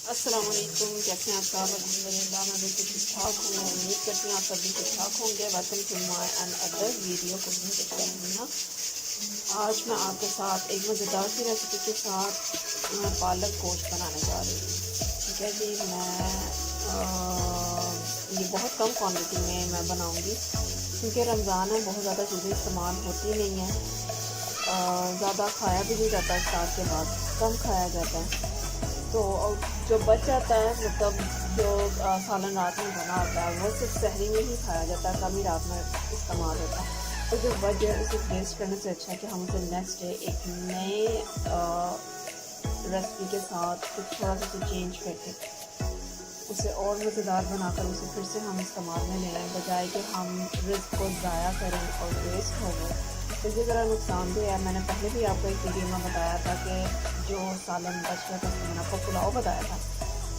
अस्सलाम वालेकुम, कैसे हैं आप सब? अल्हम्दुलिल्लाह मैं बिल्कुल ठीक ठाक हूँ। उम्मीद करती हूँ आप सब भी ठीक ठाक होंगे। Welcome to my and other video cooking with. आज मैं आपके साथ एक मज़ेदार सी रेसिपी के साथ पालक गोश्त बनाने जा रही हूँ। ठीक है जी, ये बहुत कम क्वांटिटी में मैं बनाऊँगी क्योंकि रमज़ान है, बहुत ज़्यादा चीज़ें इस्तेमाल होती नहीं हैं। ज़्यादा खाया भी नहीं जाता, इफ्तार के बाद कम खाया जाता है। तो जो बच जाता है, मतलब जो सालन रात में बना होता है वो सिर्फ सहरी में ही खाया जाता है, कम ही रात में इस्तेमाल होता है। तो जो बच जाए उसे वेस्ट करने से अच्छा है कि हम उसे नेक्स्ट डे एक नए रेसिपी के साथ कुछ थोड़ा सा चेंज करके उसे और मज़ेदार बनाकर उसे फिर से हम इस्तेमाल में ले आएँ, बजाय कि हम रिस्क को ज़ाया करें और वेस्ट हो गए। इसी तरह नुकसानदेह है। मैंने पहले भी आपको एक वीडियो में बताया था कि जो सालन बच गया था मैंने आपको पुलाव बताया था।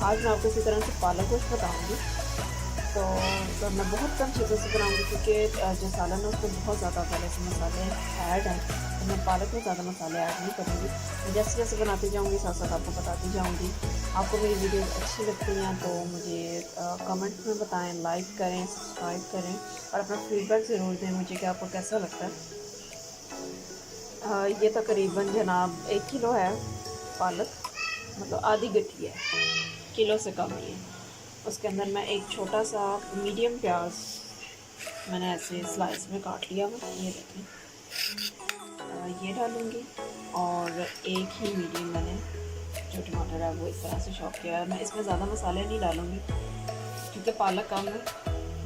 आज मैं आपको इसी तरह से पालक गोश्त बताऊँगी। तो मैं बहुत कम चीज़ों से बनाऊँगी क्योंकि जो सालन है उसमें बहुत ज़्यादा पहले से मसाले ऐड हैं, तो मैं पालक में ज़्यादा मसाले ऐड नहीं करूँगी। मैं जैसे जैसे बनाती जाऊँगी साथ साथ आपको बताती जाऊँगी। आपको मेरी वीडियो अच्छी लगती हैं तो मुझे कमेंट में बताएं, लाइक करें, सब्सक्राइब करें और अपना फीडबैक ज़रूर दें मुझे कि आपको कैसा लगता है। ये तकरीबन जनाब 1 किलो है पालक, मतलब आधी गठी है, किलो से कम ही है। उसके अंदर मैं एक छोटा सा मीडियम प्याज मैंने ऐसे स्लाइस में काट लिया हुआ, ये देखें, ये डालूँगी। और एक ही मीडियम मैंने जो टमाटर है वो इस तरह से चॉप किया है। मैं इसमें ज़्यादा मसाले नहीं डालूँगी क्योंकि पालक कम है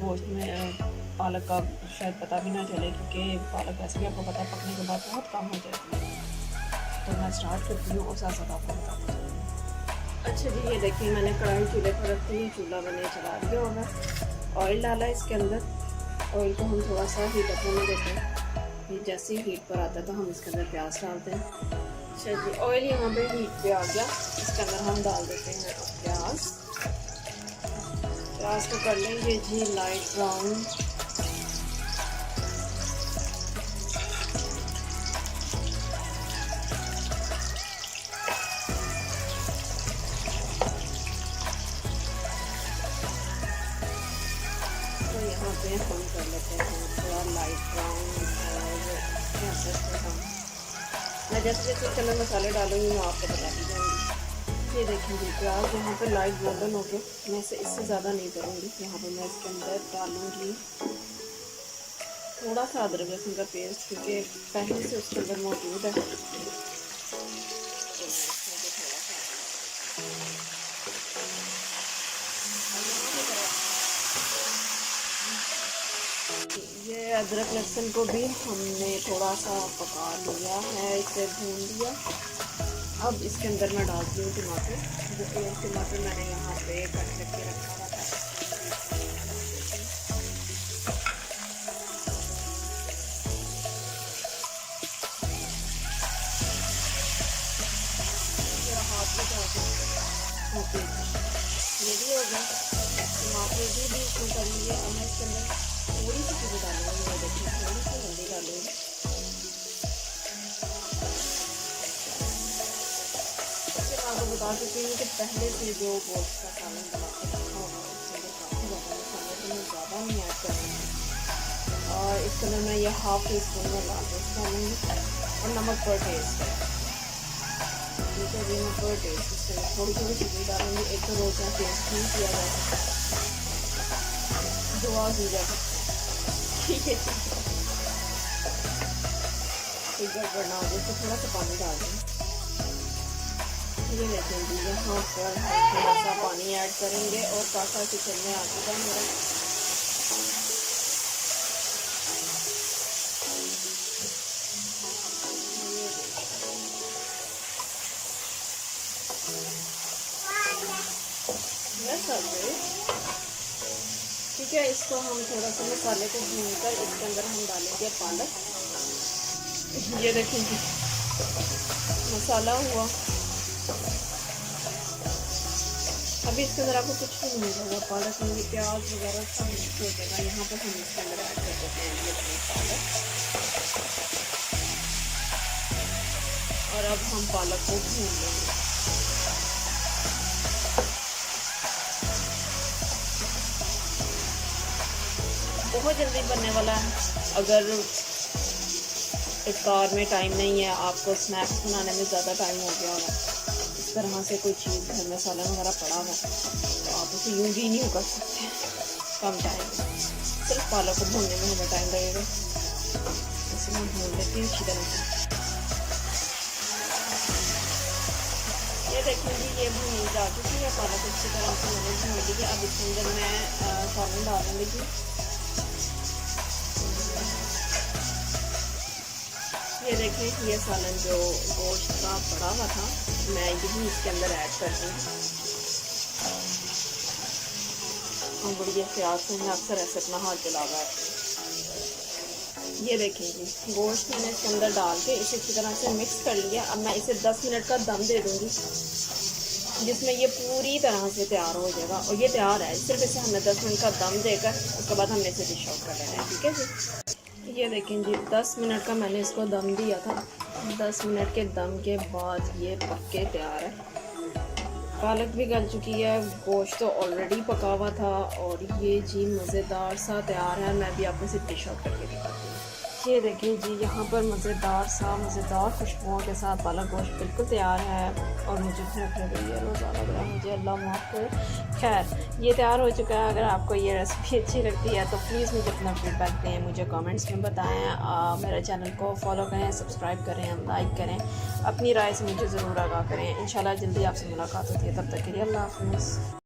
गोश्त में। पालक का शायद पता भी ना चले क्योंकि पालक वैसे भी आपको पता है पकने के बाद बहुत कम हो जाती है। तो मैं स्टार्ट करती हूँ और साथ साथ आपको बताती हूँ। अच्छा जी, ये देखिए मैंने कढ़ाई चूल्हे पर रखती हूँ, चूल्हा मैंने चला दिया होगा। ऑयल डाला इसके अंदर। ऑयल को हम थोड़ा सा हीट अप होने देते हैं। फिर जैसे ही हीट पर आता है तो हम इसके अंदर प्याज डालते हैं। अच्छा जी, ऑयल यहाँ पे हीट पे आ गया, इसके अंदर हम डाल देते हैं प्याज। प्याज को कर लेंगे जी लाइट ब्राउन। तो यहाँ पे हम कर लेते हैं थोड़ा लाइट ब्राउन। और हम मैं जैसे जैसे कलर मसाले डालूंगी मैं आपको बताती जाऊँगी। ये देखेंगे प्याज यहाँ पे लाइट गोल्डन हो गया। मैं इसे इससे ज़्यादा नहीं करूँगी। यहाँ पे मैं इसके अंदर डालूँगी थोड़ा सा अदरक लहसुन का पेस्ट क्योंकि पहले से उसके अंदर मौजूद है। ये अदरक लहसुन को भी हमने थोड़ा सा पका लिया है, इसे भून लिया। अब इसके अंदर मैं डालती हूँ टमाटर। जो एक टमाटर मैंने यहाँ पे कट करके रखा हुआ था। हाथ में ओके, रेडी हो गया। टमाटर भी इसमें कर लिए। अब मैं इसके अंदर थोड़ी सी चीज़ें डालूंगी। मैं देखिए थोड़ी सी हल्दी डालूंगी। मैं आपको बता चुकी हूँ कि पहले से जो गोश्त का सालन बना के रखा होगा उसके अंदर काफ़ी ज़्यादा मसाले, तो मैं ज़्यादा नहीं ऐड करूँगी। और इसके अंदर मैं ये हाफ टी स्पून में लाल मिर्च डालूँगी और नमक पर टेस्ट है। ठीक है जी, मैं पर टेस्ट इसके अंदर थोड़ी थोड़ी चीज़ें डालूँगी। एक तो रोज़ का टेस्ट नहीं किया जा सकता, दुआ की जा सकता। ठीक है जी, गड़बड़ ना हो जाए तो थोड़ा सा पानी डाल दें। ये देखेंगे यहाँ पर हम थोड़ा सा पानी ऐड करेंगे और काका किचन में आ चुका मेरा। ठीक है, इसको हम थोड़ा सा मसाले को भूनकर इसके अंदर हम डालेंगे पालक। ये देखेंगे मसाला हुआ। अभी इसके अंदर आपको कुछ भी नहीं होगा, पालक में प्याज वगैरह सब मिक्स हो जाएगा। यहाँ पर हम इसके अंदर ऐड कर देते हैं ये पालक। और अब हम पालक को भून लेंगे। बहुत जल्दी बनने वाला है। अगर इफ्तार में टाइम नहीं है, आपको स्नैक्स बनाने में ज़्यादा टाइम हो गया होगा, इस तरह से कोई चीज़ घर में सालन वगैरह पड़ा हुआ तो आप उसे यूज ही नहीं कर सकते कम टाइम में। सिर्फ पालक को भूनने में हमें टाइम लगेगा, इसे मैं भून लेती हूँ अच्छी तरह से। ये देखेंगे ये भून जा चुकी है पालक अच्छी तरह से मैंने भून ली है। अब इसके अंदर मैं सालन डालने लगी। ये देखें ये सालन जो गोश्त का पड़ा हुआ था मैं यही इसके अंदर ऐड कर दी और बड़ी एहतियात से मैं अक्सर ऐसे अपना हाथ जला रहा है। ये देखेंगे गोश्त मैंने इसके अंदर डाल के इसे अच्छी तरह से मिक्स कर लिया। अब मैं इसे 10 मिनट का दम दे दूँगी जिसमें ये पूरी तरह से तैयार हो जाएगा। और ये तैयार है, सिर्फ इसे हमने 10 मिनट का दम देकर उसके बाद हमने इसे डिश आउट कर लेना है। ठीक है जी, ये देखें जी 10 मिनट का मैंने इसको दम दिया था। 10 मिनट के दम के बाद ये पक्के तैयार है। पालक भी गल चुकी है, गोश्त तो ऑलरेडी पका हुआ था और ये जी मज़ेदार सा तैयार है। मैं भी आपको इसे डिश आउट करके दिखाती हूँ। ये देखिए जी यहाँ पर मज़ेदार खुशबुओं के साथ पालक गोश्त बिल्कुल तैयार है और मुझे भूख लग रही है, रोज़ा लग रहा है मुझे, अल्लाह माफ़ करे। खैर ये तैयार हो चुका है। अगर आपको ये रेसिपी अच्छी लगती है तो प्लीज़ मुझे अपना फीडबैक दें, मुझे कमेंट्स में बताएं। मेरे चैनल को फॉलो करें, सब्सक्राइब करें, लाइक करें, अपनी राय से मुझे ज़रूर आगाह करें। इंशाल्लाह जल्दी आपसे मुलाकात होती है, तब तक के लिए अल्लाह हाफ़िज़।